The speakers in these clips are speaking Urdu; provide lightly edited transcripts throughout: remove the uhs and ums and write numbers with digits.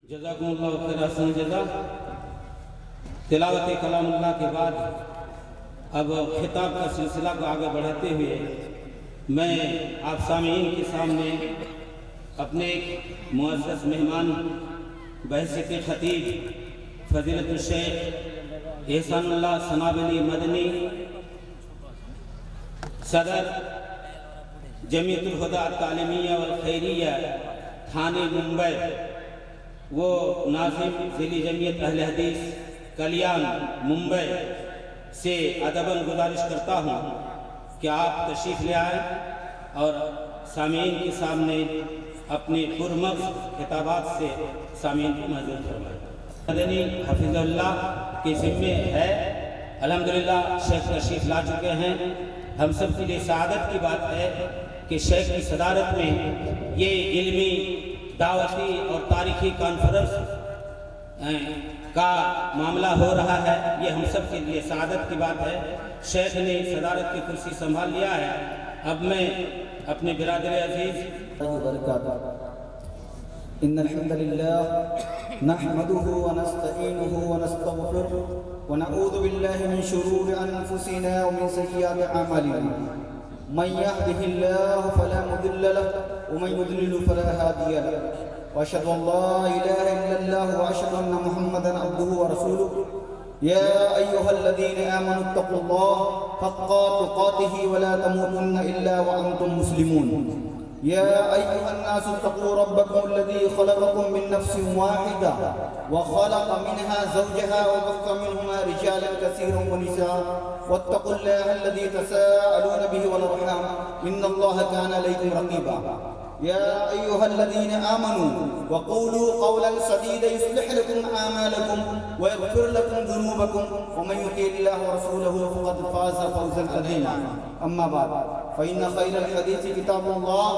جزاکم اللہ خیر احسن جزا۔ تلاوت کلام اللہ کے بعد اب خطاب کا سلسلہ کو آگے بڑھاتے ہوئے میں آپ سامعین کے سامنے اپنے ایک معزز مہمان بحیثیت خطیب فضیلت الشیخ احسان اللہ ثنابلی مدنی صدر جمعیت الہدیٰ التعلیمیہ والخیریہ تھانے ممبئی، وہ ناظم ذیلی جمعیت اہل حدیث کلیان ممبئی سے ادباً گزارش کرتا ہوں کہ آپ تشریف لے آئیں اور سامعین کے سامنے اپنے پرمغز خطابات سے سامعین کو محظوظ فرمائیں۔ مدنی حفظ اللہ کے ذمے ہے، الحمدللہ شیخ تشریف لا چکے ہیں۔ ہم سب کے لیے سعادت کی بات ہے کہ شیخ کی صدارت میں یہ علمی دعوتی اور تاریخی کانفرنس کا معاملہ ہو رہا ہے، یہ ہم سب کے لیے سعادت کی بات ہے۔ شیخ نے صدارت کی کرسی سنبھال لیا ہے۔ اب میں اپنے برادر عزیز إن الحمد لله نحمده ونستعينه ونستغفره ونعوذ بالله من شرور أنفسنا ومن سيئات أعمالنا، من يهده الله فلا مضل له ومن يضلل فلا هادي له، وأشهد أن لا إله إلا الله وأشهد أن محمدا عبده ورسوله. يا أيها الذين آمنوا اتقوا الله حق تقاته ولا تموتن إلا وأنتم مسلمون. يا أيها الناس اتقوا ربكم الذي خلقكم من نفس واحدة وخلق منها زوجها وبث منهما رجالا كثيرا ونساء، واتقوا الله الذي تساءلون به والأرحام إن الله كان عليكم رقيبا. يا أيها الذين آمنوا وقولوا قولا سديدا يصلح لكم أعمالكم ويغفر لكم ذنوبكم ومن يطع الله ورسوله فقد فاز فوزا عظيما. أما بعد فإن خير الحديث كتاب الله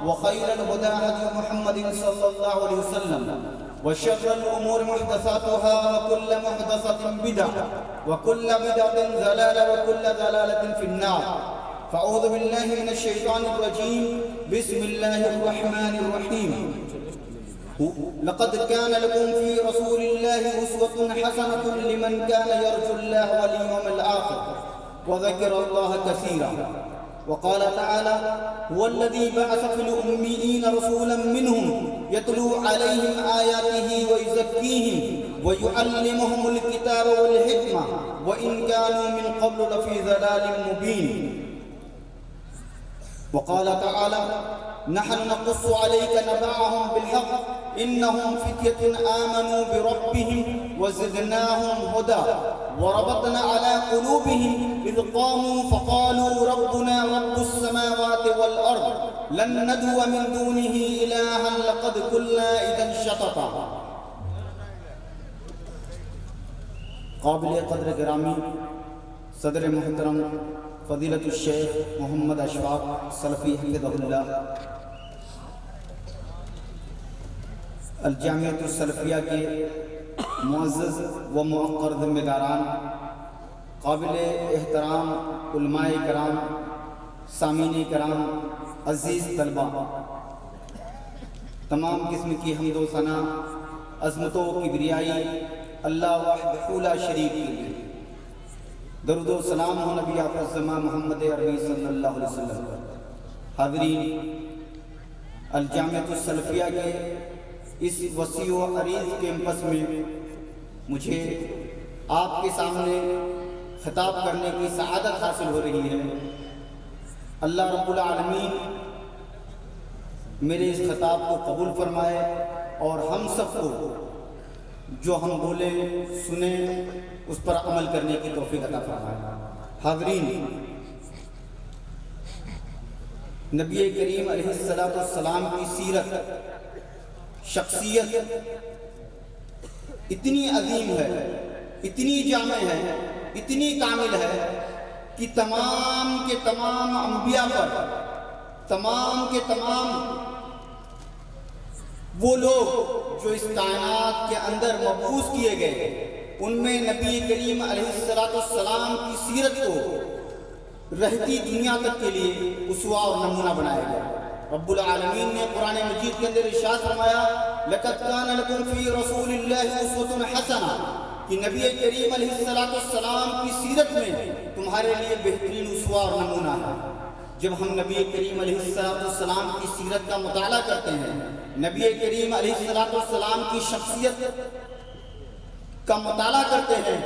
وخير الهدى هدي محمد صلى الله عليه وسلم وشر الأمور محدثاتها وكل محدثة بدعة وكل بدعة ضلالة وكل ضلالة في النار. فأعوذ بالله من الشيطان الرجيم. بسم الله الرحمن الرحيم. لقد كان لكم في رسول الله أسوة حسنة لمن كان يرجو الله واليوم الآخر وذكر الله كثيرا. وقال تعالى: هو الذي بعث في الأميين رسولا منهم يتلو عليهم آياته ويزكيهم ويعلمهم الكتاب والحكمة وإن كانوا من قبل لفي ضلال مبين. وقال تعالى: نحن نقص عليك نبأهم بالحق إنهم فتية آمنوا بربهم وزدناهم هدى وربطنا على قلوبهم إذ قاموا فقالوا ربنا رب السماوات والأرض لن ندعو من دونه إلها لقد قلنا إذا شططا. قابل قدر گرامی صدر محترم فضیلت الشیخ محمد اشفاق سلفی حفظہ اللہ، الجامعۃ السلفیہ کے معزز و موقر ذمہ داران، قابل احترام علماء کرام، سامعین کرام، عزیز طلبہ، تمام قسم کی حمد و ثنا عظمت و کبریائی اللہ وحدہ لا شریک کے لیے، درود و سلام ہو نبی آخر زمان محمد عربی صلی اللہ علیہ وسلم پر۔ حاضرین، الجامعۃ السلفیہ کے اس وسیع و عریض کیمپس میں مجھے آپ کے سامنے خطاب کرنے کی سعادت حاصل ہو رہی ہے۔ اللہ رب العالمین میرے اس خطاب کو قبول فرمائے اور ہم سب کو جو ہم بولے سنیں اس پر عمل کرنے کی توفیق عطا فرمائے۔ حاضرین، نبی کریم علیہ السلام کی سیرت، شخصیت اتنی عظیم ہے، اتنی جامع ہے، اتنی کامل ہے کہ تمام کے تمام انبیاء پر، تمام کے تمام وہ لوگ جو اس کائنات کے اندر مبعوث کیے گئے، ان میں نبی کریم علیہ السلام کی سیرت کو رہتی دنیا تک کے لیے اسوہ اور نمونہ بنایا گیا۔ رب العالمین نے قرآن مجید کے اندر ارشاد فرمایا: لقد كان لكم في رسول الله اسوة حسنہ کہ نبی کریم علیہ السلام کی سیرت میں تمہارے لیے بہترین اسوہ اور نمونہ ہے۔ جب ہم نبی کریم علیہ السلام کی سیرت کا مطالعہ کرتے ہیں، نبی کریم علیہ السلام کی شخصیت کا مطالعہ کرتے ہیں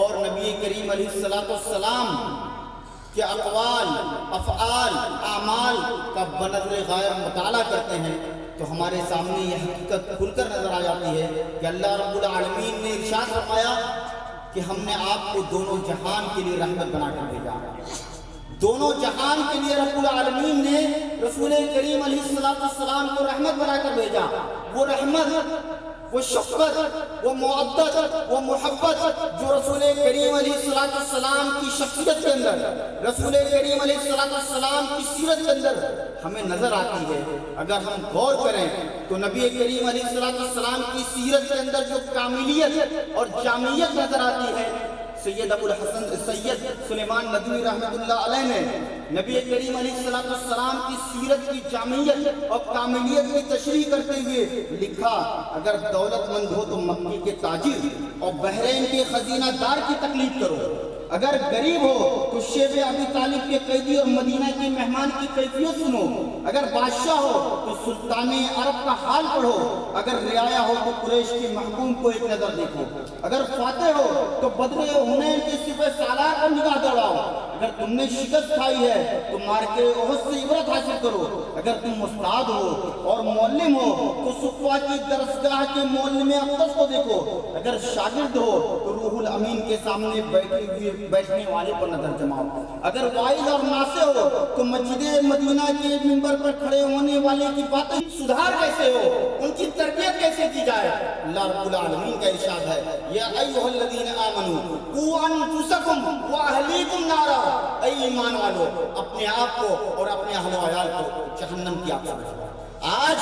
اور نبی کریم علیہ السلام کے اقوال، افعال، اعمال کا بنظر غائب مطالعہ کرتے ہیں تو ہمارے سامنے یہ حقیقت کھل کر نظر آ جاتی ہے کہ اللہ رب العالمین نے ارشاد فرمایا کہ ہم نے آپ کو دونوں جہان کے لیے رحمت بنا کر بھیجا۔ دونوں جہان کے لیے رب العالمین نے رسول کریم علیہ السلام کو رحمت بنا کر بھیجا۔ وہ رحمت، وہ شفقت، وہ معدت، وہ محبت جو رسول کریم علیہ السلام کی شخصیت کے اندر، رسول کریم علیہ السلام کی سیرت کے اندر ہمیں نظر آتی ہے، اگر ہم غور کریں تو نبی کریم علیہ السلام کی سیرت کے اندر جو کاملیت اور جامعیت نظر آتی ہے، سید ابو الحسن سید سلیمان ندوی رحمۃ اللہ علیہ نے نبی کریم علیہ السلام کی سیرت کی جامعیت اور کاملیت کی تشریح کرتے ہوئے لکھا، اگر دولت مند ہو تو مکی کے تاجر اور بحرین کے خزینہ دار کی تقلید کرو، اگر غریب ہو تو شیب ابی طالب کے قیدی اور مدینہ کے مہمان کی کیفیت سنو، اگر بادشاہ ہو تو سلطان عرب کا حال پڑھو، اگر رعایا ہو تو قریش کے محکوم کو ایک نظر دیکھو، اگر فاتح ہو تو بدر حنین کے سپہ سالار پر نگاہ دوڑاؤ، اگر تم نے شکست کھائی ہے تو مارکے احد سے عبرت حاصل کرو، اگر تم استاد ہو اور معلم ہو تو صفوہ کی درسگاہ کے معلم اقدس کو دیکھو، اگر شاگرد ہو تو روح الامین کے سامنے بیٹھنے والے پر نظر جماؤ، اگر وائز اور ناصح ہو تو مسجد مدینہ کے منبر پر کھڑے ہونے والے کی باتیں سدھار کیسے ہو، ان کی تربیت کیسے کی جائے۔ اللہ رب العالمین کا ارشاد ہے، یا ایھا الذین آمنوا قوا انفسکم واہلیکم نارا، اے ایمان والو اپنے آپ کو اور اپنے اہل و عیال کو جہنم کی آگ سے بچاؤ۔ آج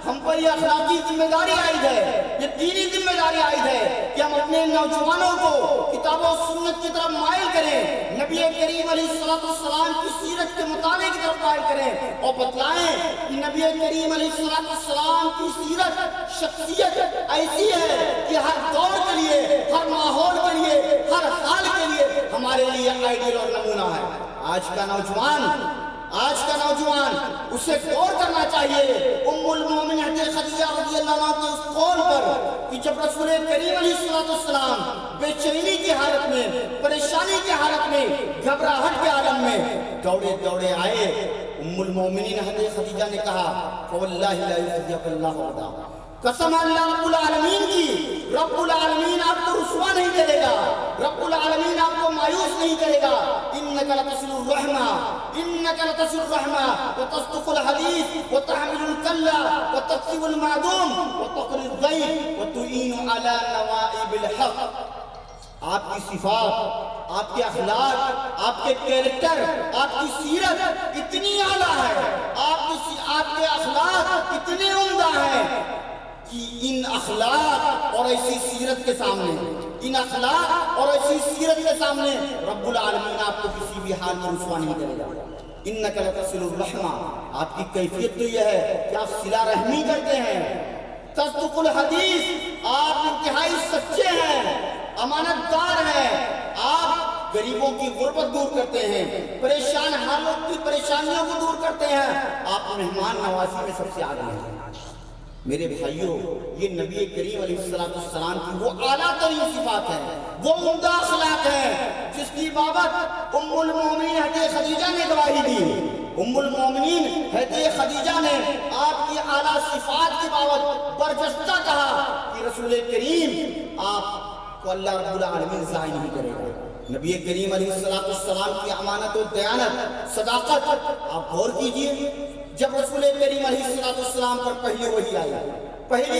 ہم پر یہ اخلاقی ذمہ داری عائد ہے، یہ دینی ذمہ داری عائد ہے کہ ہم اپنے نوجوانوں کو کتاب و سنت کی طرف مائل کریں، نبی کریم علیہ السلام کی سیرت کے مطالعے کی طرف مائل کریں اور بتلائیں کہ نبی کریم علیہ السلام کی سیرت، شخصیت ایسی ہے کہ ہر دور کے لیے، ہر ماحول کے لیے، ہر حال کے لیے ہمارے لیے آئیڈیل اور نمونہ ہے۔ آج کا نوجوان اسے غور کرنا چاہیے ام المومنین حضرت خدیجہ رضی اللہ عنہا کے اس قول پر کہ جب رسول کریم علیہ السلام بے چینی کی حالت میں، پریشانی کی حالت میں، گھبراہٹ کے عالم میں دوڑے آئے، ام المومنین حضرت خدیجہ نے کہا فواللہ لا یخزیک اللہ وعدہ، قسم اللہ رب العالمین کی، رب العالمین آپ کو رسوا نہیں کرے گا، رب العالمین آپ کو مایوس نہیں کرے گا۔ انک لتصل الرحمہ، انک لتصل الرحمہ وتصدق الحدیث وتحمل الکلہ وتکسب المعدوم وتقری الضیف وتعین علی نوائب الحق۔ آپ کی صفات، آپ کے اخلاق، آپ کے کیریکٹر، آپ کی سیرت اتنی اعلیٰ ہے، آپ کے اخلاق اتنے عمدہ ہیں کہ ان اخلاق اور ایسی سیرت کے سامنے رب العالمین آپ کو کسی بھی حال میں رسوا نہیں کرے گا۔ انک لتصل الرحمہ، آپ کی کیفیت تو یہ ہے کہ آپ صلہ رحمی کرتے ہیں، تصدق الحدیث، آپ انتہائی سچے ہیں، امانت دار ہیں، آپ غریبوں کی غربت دور کرتے ہیں، پریشان حالوں کی پریشانیوں کو دور کرتے ہیں، آپ مہمان نوازی میں سب سے آگے ہیں۔ میرے بھائیوں، یہ نبی کریم علیہ السلام کی وہ اعلیٰ ترین صفات ہیں، وہ عمدہ اخلاق ہیں جس کی بابت ام المومنین حضرت خدیجہ نے گواہی دی۔ ام المومنین حضرت خدیجہ نے آپ کی اعلیٰ صفات کی بابت برجستہ کہا کہ رسول کریم آپ کو اللہ رب العالمین ضائع نہیں کرے گا۔ نبی کریم علیہ السلام کی امانت و دیانت، صداقت، آپ غور کیجئے، جب رسول کریم علیہ السلام پر پہلی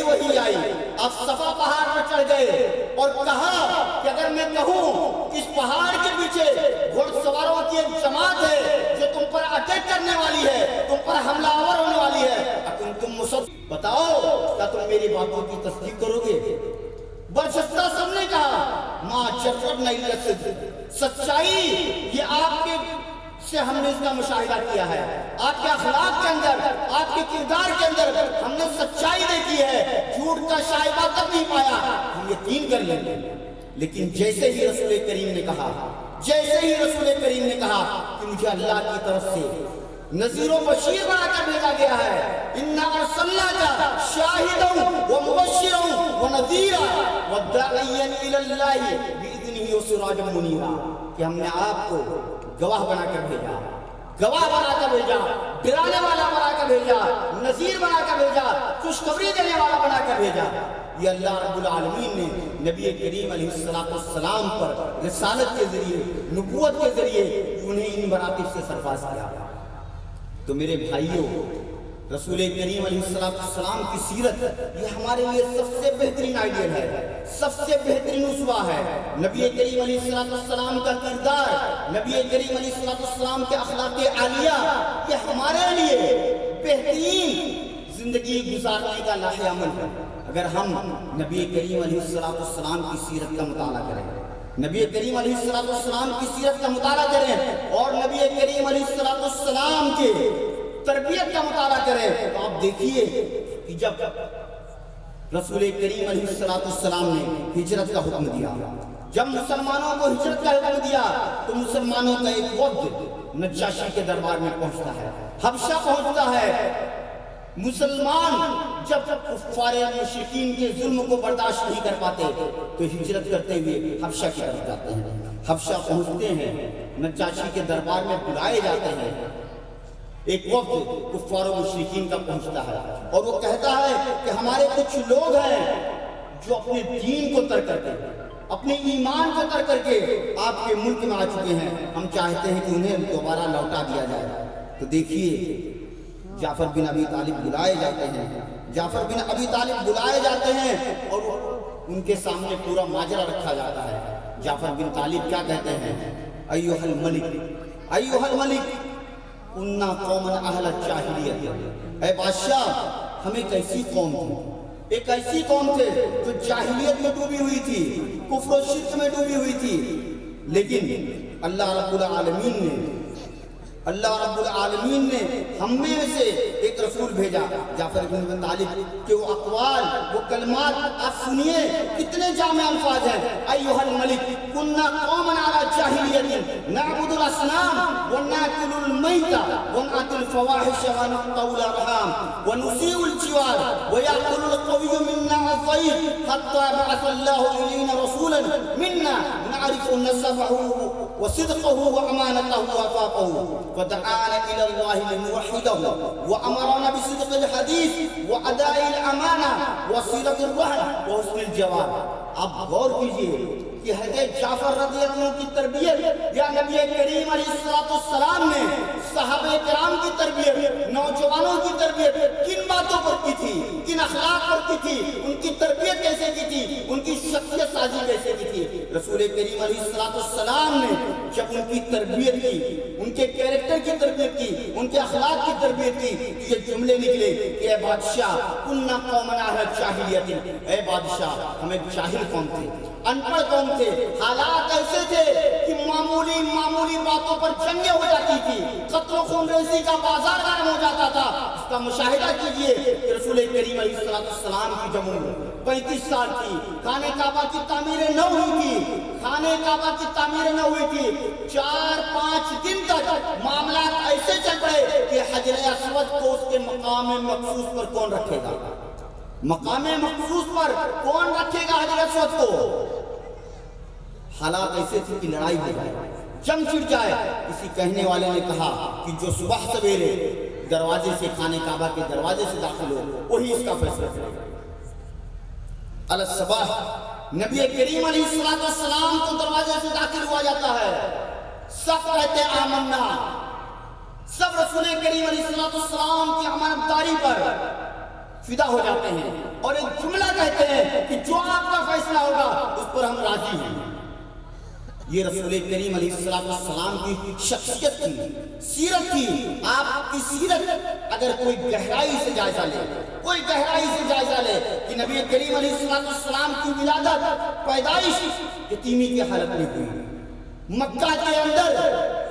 وحی آئی، آپ صفا پہاڑ پر چڑھ گئے اور کہا کہ اگر میں کہوں اس پہاڑ کے پیچھے گھوڑ سواروں کی ایک جماعت ہے جو تم پر اٹیک کرنے والی ہے، تم پر حملہ آور ہونے والی ہے، اگر تم مصدق بتاؤ کیا تم میری باتوں کی تصدیق کرو گے؟ برجستہ سب نے کہا ما جربنا الا الصدق، سچائی یہ آپ کے سے ہم نے اس کا مشاہدہ کیا ہے، آپ کے اخلاق کے اندر، آپ کے کردار کے اندر ہم نے سچائی دیکھی ہے، جھوٹ کا شائبہ تک نہیں پایا، ہم یقین کر لیں گے۔ لیکن جیسے ہی رسول کریم نے کہا، جیسے ہی رسول کریم نے کہا کہ مجھے اللہ کی طرف سے نذیر و بشیر بنا کر بھیجا گیا ہے، اِنَّا أَرْسَلْنَاكَ شَاهِدًا وَمُبَشِّرًا وَنَذِيرًا وَدَاعِيًّا إِلَى اللَّهِ بِإِذْنِهِ وَسِرَاجًا مُنِيرًا، کہ ہم نے آپ کو گواہ بنا کر بھیجا، گواہ بنا کر بھیجا، ڈرانے والا بنا کر بھیجا، نذیر بنا کر بھیجا، خوشخبری دینے والا بنا کر بھیجا۔ یہ اللہ رب العالمین نے نبی کریم علیہ السلام پر رسالت کے ذریعے، نبوت کے ذریعے انہیں ان مراتب سے سرفراز کیا۔ تو میرے بھائیوں، رسول کریم علیہ السلام کی سیرت یہ ہمارے لیے سب سے بہترین آئیڈیل ہے، سب سے بہترین اسوہ ہے۔ نبی کریم علیہ السلام کا کردار، نبی کریم علیہ السلام کے اخلاق عالیہ، یہ ہمارے لیے بہترین زندگی گزارنے کا لاہ عمل ہے۔ اگر ہم نبی کریم علیہ السلام کی سیرت کا مطالعہ کریں، نبی کریم علیہ السلام کی سیرت کا مطالعہ کریں اور نبی کریم علیہ السلام کے تربیت کا مطالعہ کریں، تو آپ دیکھیے کہ جب رسول کریم علیہ السلام نے ہجرت کا حکم دیا، جب مسلمانوں کو ہجرت کا حکم دیا، تو مسلمانوں کا ایک وفد نجاشی کے دربار میں پہنچتا ہے، حبشہ پہنچتا ہے۔ مسلمان جب کفار مشرکین کے ظلم کو برداشت نہیں کر پاتے تو ہجرت کرتے ہوئے حبشہ کی طرف جاتے ہیں، حبشہ پہنچتے ہیں، نجاشی کے دربار میں بلائے جاتے ہیں۔ ایک وفد کفار و مشرکین کا پہنچتا ہے اور وہ کہتا ہے کہ ہمارے کچھ لوگ ہیں جو اپنے دین کو ترک کر کے، اپنے ایمان کو ترک کر کے آپ کے ملک میں آ چکے ہیں، ہم چاہتے ہیں کہ انہیں دوبارہ لوٹا دیا جائے۔ تو دیکھیے جعفر بن ابی طالب بلائے جاتے ہیں، جعفر بن ابی طالب بلائے جاتے ہیں اور ان کے سامنے پورا ماجرا رکھا جاتا ہے۔ جعفر بن طالب کیا کہتے ہیں؟ ایھا الملک، ایھا الملک انا قوما اہل الجاہلیت، اے بادشاہ ہم ایک ایسی قوم تھی، ایک ایسی قوم تھے جو جاہلیت میں ڈوبی ہوئی تھی، کفر و شرک میں ڈوبی ہوئی تھی، لیکن اللہ رب العالمین نے ہم میں سے ایک رسول بھیجا، جعفر بن طالب کہ وہ اقوال، وہ کلمات آپ سنیے کتنے جامع الفاظ ہیں۔ ایھا الملک کنا قوما علی جاہلیت نعبد الاصنام وناکل المیت ونأتی الفواحش ونقطع الارحام ونسیء الجوار ویأکل القوی منا الضعیف حتی بعث اللہ الینا رسولا منا نعرف نسبه وصدقه وامانته ووفاقه ودعانا الى الله لنوحده وامرنا بصدق الحديث واداء الامانه وصله الرحم وحسن الجوار۔ اب غور کیجئے کہ حضرت جعفر رضی اللہ عنہ کی تربیت یا نبی کریم علیہ السلام نے صحابہ کرام کی تربیت، نوجوانوں کی تربیت کن باتوں پر کی تھی، کن اخلاق پر کی تھی، ان کی تربیت کیسے کی تھی، ان کی شخصیت سازی کیسے کی تھی۔ رسول کریم علیہ السلام نے جب ان کی تربیت کی، ان کے کیریکٹر کی تربیت کی، ان کے اخلاق کی تربیت کی، یہ جملے نکلے کہ اے بادشاہ کنا قوما اہل الجاہلیت، اے بادشاہ ہم ایک جاہل قوم تھے، ان پڑھ قوم تھے، حالات ایسے تھے کہ معمولی باتوں پر جنگیں ہو جاتی تھی، قتل و خون ریزی کا بازار گرم ہو جاتا تھا۔ اس کا مشاہدہ کیجئے کہ رسول کریم علیہ السلام کی جب عمر 35 سال تھی، خانہ کعبہ کی تعمیر نہ ہوئی تھی، خانہ کعبہ کی تعمیر نہ ہوئی تھی، 4-5 دن تک معاملات ایسے چل رہے کہ حجر اسود کو اس کے مقام مخصوص پر کون رکھے گا، مقام مخصوص پر کون رکھے گا حجر اسود کو۔ حالات ایسے تھے کہ لڑائی ہو جائے، جنگ چھڑ جائے۔ کسی کہنے والے نے کہا کہ جو صبح سویرے دروازے سے، خانہ کعبہ کے دروازے سے داخل ہو وہی اس کا فیصلہ کرے گا۔ الصباح نبی کریم علیہ السلام کو دروازے سے داخل ہوا جاتا ہے، سب کہتے ہیں آمنا، سب رسول کریم علیہ السلام کی امانتداری پر فدا ہو جاتے ہیں اور ایک جملہ کہتے ہیں کہ جو آپ کا فیصلہ ہوگا اس پر ہم راضی ہیں۔ یہ رسول کریم علیہ السلام کی شخصیت تھی، سیرت تھی۔ آپ کی سیرت اگر کوئی گہرائی سے جائزہ لے، کوئی گہرائی سے جائزہ لے کہ نبی کریم علیہ السلام کی ولادت، پیدائش یتیمی کی حالت میں ہوئی، مکہ کے اندر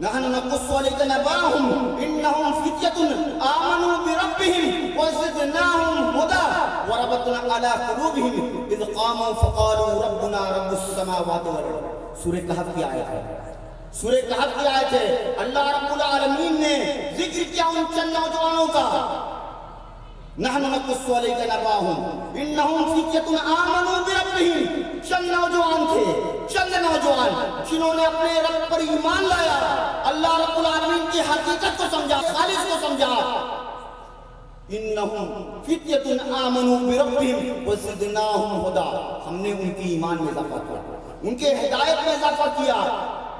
نحن نقص عليك نبأهم إنهم فتية آمنوا بربهم وزدناهم هدى وربطنا على قلوبهم إذ قاموا فقالوا ربنا رب السماوات والأرض. سورہ کہف کی آیت ہے. سورہ کہف کی آیت ہے. اللہ رب العالمین نے ذکر کیا ان چند نوجوانوں کا. نحن نقص عليك نبأهم إنهم فتية آمنوا بربهم. چند نوجوان تھے, چند نوجوان جنہوں نے اپنے رب پر ایمان لایا, اللہ رب العالمین کی حقیقت کو سمجھا, خالص کو سمجھا. انہم فتیۃ آمنوا بربہم وزدناہم ہدی. ہم نے ان کی ایمان میں اضافہ کیا, ان کے ہدایت میں اضافہ کیا.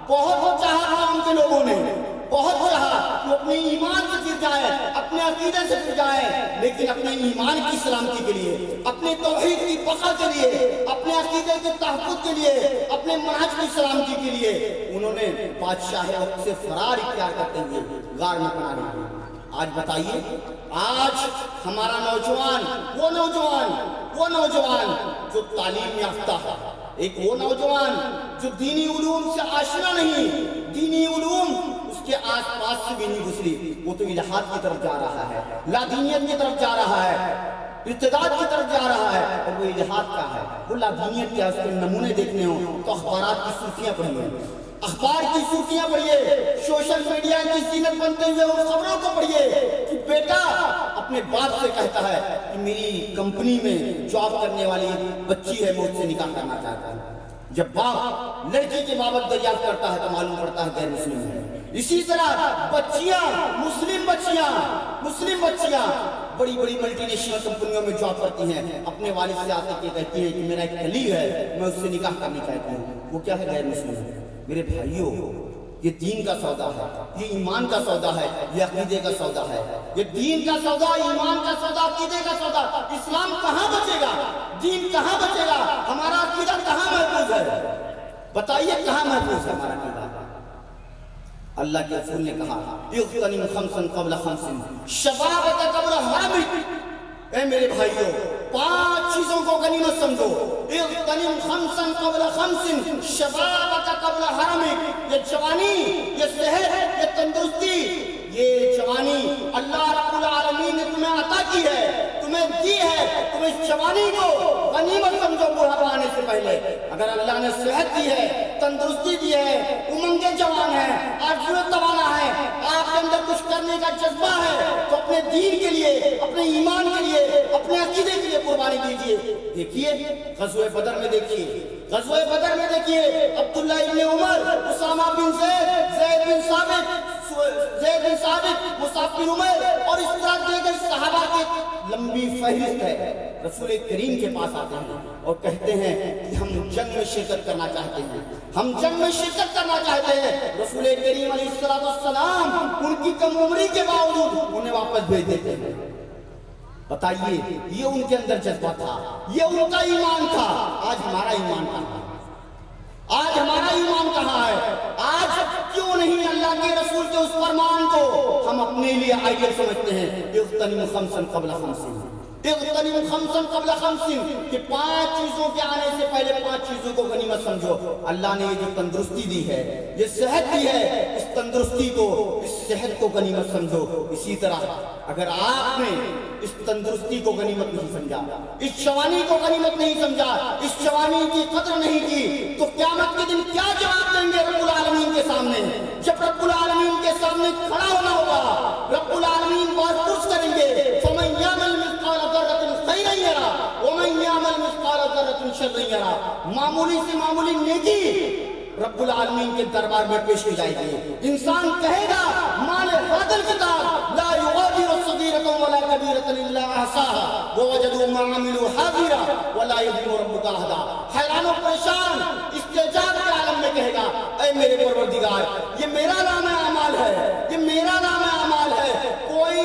بہت چاہا تھا ان کے لوگوں نے, بہت چاہا کہ اپنے ایمان سے پھر جائیں, اپنے عقیدے سے پھر جائیں, لیکن اپنے ایمان کی سلامتی کے لیے, اپنے توحید کی بقا کے لیے, اپنے عقیدے کے تحفظ کے لیے, اپنے منہج کی سلامتی کے لیے انہوں نے بادشاہ وقت سے فرار اختیار کرتے ہوئے غار میں پناہ لی. آج بتائیے, آج ہمارا نوجوان, وہ نوجوان جو تعلیم یافتہ ہے, ایک وہ نوجوان جو دینی علوم سے آشنا نہیں, دینی علوم اس کے آس پاس سے بھی نہیں گزری, وہ تو الہاد کی طرف جا رہا ہے, لادینیت کی طرف جا رہا ہے, ارتداد کی طرف جا رہا ہے. اور وہ الہاد کا ہے, وہ لادینیت کیا, اس کے نمونے دیکھنے ہوں تو اخبارات کی سرخیاں پڑھیے, اخبار کی سرخیاں پڑھیے, سوشل میڈیا کی زینت بنتے ہوئے ان خبروں کو پڑھیے کہ بیٹا اپنے باپ سے کہتا ہے کہ میری کمپنی میں جاب کرنے والی بچی ہے, مجھ سے نکاح کرنا چاہتا ہے. جب باپ لڑکی کے بابت دریافت کرتا ہے تو معلوم پڑتا ہے غیر مسلم ہے. اسی طرح بچیاں, مسلم بچیاں بڑی بڑی ملٹی نیشنل کمپنیوں میں جاب کرتی ہیں, اپنے والد سے آتے کہ کہتی ہیں کہ میرا ایک خلیل ہے, میں اس سے نکاح کرنا چاہتی ہوں. وہ کیا ہے؟ غیر مسلم ہے. میرے بھائیوں, یہ دین کا سودا ہے, یہ ایمان کا سودا ہے, یہ عقیدے کا سودا ہے. یہ دین کا سودا, ایمان کا سودا, عقیدے کا سودا. اسلام کہاں بچے گا, دین کہاں بچے گا, ہمارا عقیدہ کہاں محفوظ ہے؟ بتائیے کہاں محفوظ ہے ہمارا عقیدہ؟ اللہ کے رسول نے کہا اغتنم خمسا قبل خمس شبابک قبل حرمک. اے میرے بھائیوں, 5 چیزوں کو غنیمت سمجھو. اغتنم خمسا قبل خمس شبابک قبل حرمک. یہ جوانی, یہ صحت, یہ تندرستی, یہ جوانی اللہ رب العالمین نے تمہیں عطا کی ہے, تمہیں دی ہے. تم اس جوانی کو غنیمت سمجھو بڑھاپا آنے سے پہلے. اگر اللہ نے صحت دی ہے, تندرستی دی ہے, امنگے جوان ہیں, آرزویں توانا ہے, آپ کے اندر کچھ کرنے کا جذبہ ہے, تو اپنے دین کے لیے, اپنے ایمان کے لیے, اپنے عقیدے کے لیے قربانی دیجیے. دیکھیے غزوہ بدر میں, دیکھیے عبداللہ ابن عمر, اسامہ بن زید, زید بن ثابت, مصعب بن عمر, اور اس طرح دیگر صحابہ کی لمبی فہرست ہے. رسول کریم کے پاس آتے ہیں اور کہتے ہیں کہ ہم جنگ میں شرکت کرنا چاہتے ہیں, رسول کریم علیہ السلام ان کی کم عمری کے باوجود انہیں واپس بھیج دیتے ہیں. بتائیے, یہ ان کے اندر جذبہ تھا, یہ ان کا ایمان تھا. آج ہمارا ایمان کہاں ہے؟ آج کیوں نہیں اللہ کے رسول کے اس فرمان کو ہم اپنے لیے آئیڈیل سمجھتے ہیں؟ اغتنم خمسا قبل خمس کہ 5 چیزوں کے آنے سے پہلے 5 چیزوں کو غنیمت سمجھو. اللہ نے یہ جو تندرستی دی ہے, یہ صحت دی ہے, اس تندرستی کو, اس صحت کو غنیمت سمجھو. اسی طرح اگر آپ نے اس تندرستی کو غنیمت نہیں سمجھا, اس جوانی کو غنیمت نہیں سمجھا, اس جوانی کی قدر نہیں کی, تو قیامت کے دن کیا جواب دیں گے رب العالمین کے سامنے؟ جب رب العالمین کے سامنے کھڑا ہونا ہوگا, رب العالمین بات پوچھ کریں گے, فَمَنْ يَعْمَلْ مِثْقَالَ ذَرَّةٍ خَيْرًا يَرَهُ وَمَنْ يَعْمَلْ مِثْقَالَ ذَرَّةٍ شَرًّا يَرَهُ. معمولی سے معمولی نیکی رب العالمین کے دربار میں پیش کی جائے گی. انسان کہے گا مال هذا الكتاب لا يغادر صغيرة ولا كبيرة إلا أحصاها ووجدوا ما عملوا حاضرا ولا يظلم ربك أحدا. حیران و پریشان استعجاب کے عالم میں کہے گا, اے میرے پروردگار, یہ میرا نام اعمال ہے, کوئی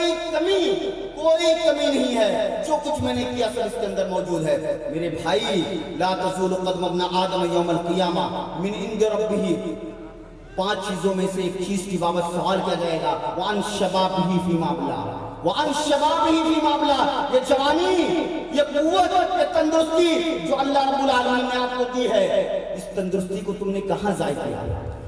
کمی نہیں ہے, جو کچھ میں نے کیا سب اس کے اندر موجود ہے. میرے بھائی, لا تزول قدم ابن آدم یوم القیامہ من عند ربہ. 5 چیزوں میں سے ایک چیز کی بابت سوال کیا جائے گا, وعن شبابہ فیما ابلا. یہ جوانی, یہ قوت, یہ تندرستی جو اللہ رب العالمین نے آپ کو دی ہے, اس تندرستی کو تم نے کہاں ضائع کیا؟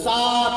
7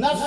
10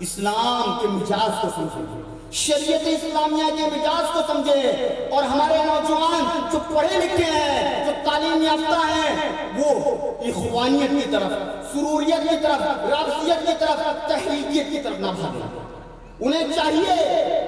اسلام کے مزاج کو سمجھیں، شریعت اسلامیہ کے مزاج کو سمجھیں، اور ہمارے نوجوان جو پڑھے لکھے ہیں، جو تعلیم یافتہ ہیں، وہ اخوانیت کی طرف، سروریت کی طرف، رابطیت کی طرف، تحریکیت کی طرف نہ بھاگیں۔ انہیں چاہیے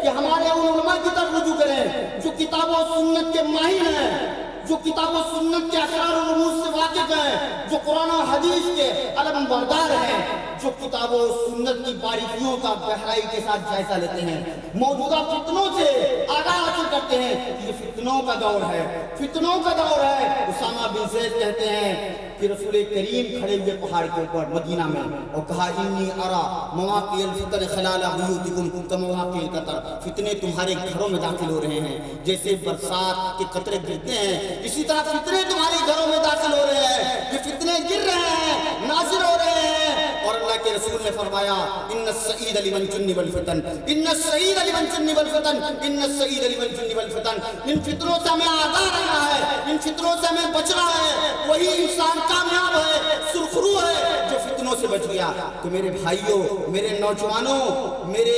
کہ ہمارے ان علماء کی طرف رجوع کریں جو کتاب و سنت کے ماہر ہیں، جو کتاب و سنت کے اسرار و رموز سے واقف ہیں، جو قرآن و حدیث کے علم بردار ہیں، جو کتاب و سنت کی باریکیوں کا گہرائی کے ساتھ جائزہ لیتے ہیں، موجودہ فتنوں سے آگاہ حاصل کرتے ہیں۔ یہ فتنوں کا دور ہے، فتنوں کا دور ہے۔ اسامہ بن زید کہتے ہیں کہ رسول کریم کھڑے ہوئے پہاڑ کے اوپر مدینہ میں اور کہا انی ارا مواقع الفتن خلال بیوتکم کمواقع القطر، فتنے تمہارے گھروں میں داخل ہو رہے ہیں جیسے برسات کے قطرے گرتے ہیں، اسی طرح فتنے تمہارے گھروں میں داخل ہو رہے ہیں، یہ فتنے گر رہے ہیں، نازل ہو رہے ہیں۔ اور اللہ کے رسول نے فرمایا ان السعید لمن جنب الفتن، ان السعید لمن جنب الفتن، ان السعید لمن جنب الفتن۔ ان فتنوں سے ہمیں آگاہ رہنا ہے، ان فتنوں سے ہمیں بچنا ہے، وہی انسان کامیاب ہے، سرخرو ہے جو فتنوں سے بچ گیا۔ تو میرے بھائیوں، میرے نوجوانوں، میرے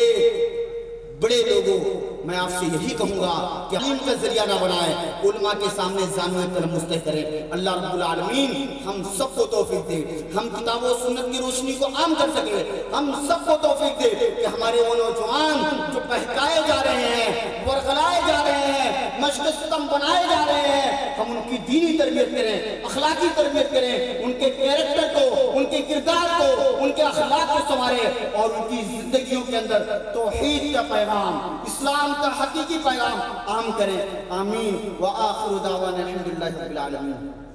بڑے لوگوں، میں آپ سے یہی کہوں گا کہ علم کا ذریعہ نہ بنائیں، علماء کے سامنے زانوِ قلم مستحق کریں۔ اللہ رب العالمین ہم سب کو توفیق دے، ہم کتاب و سنت کی روشنی کو عام کر سکیں، ہم سب کو توفیق دے کہ ہمارے وہ نوجوان جو بہکائے جا رہے ہیں، ورغلائے جا رہے ہیں، مشق ستم بنائے جا رہے ہیں، ہم ان کی دینی تربیت کریں، اخلاقی تربیت کریں، ان کے کیریکٹر کو، ان کے کردار کو، ان کے اخلاق کو سنواریں اور ان کی زندگیوں کے اندر توحید کا پیغام، اسلام کا حقیقی پیغام عام کریں۔ آمین۔ وآخر دعوانا الحمدللہ رب العالمین۔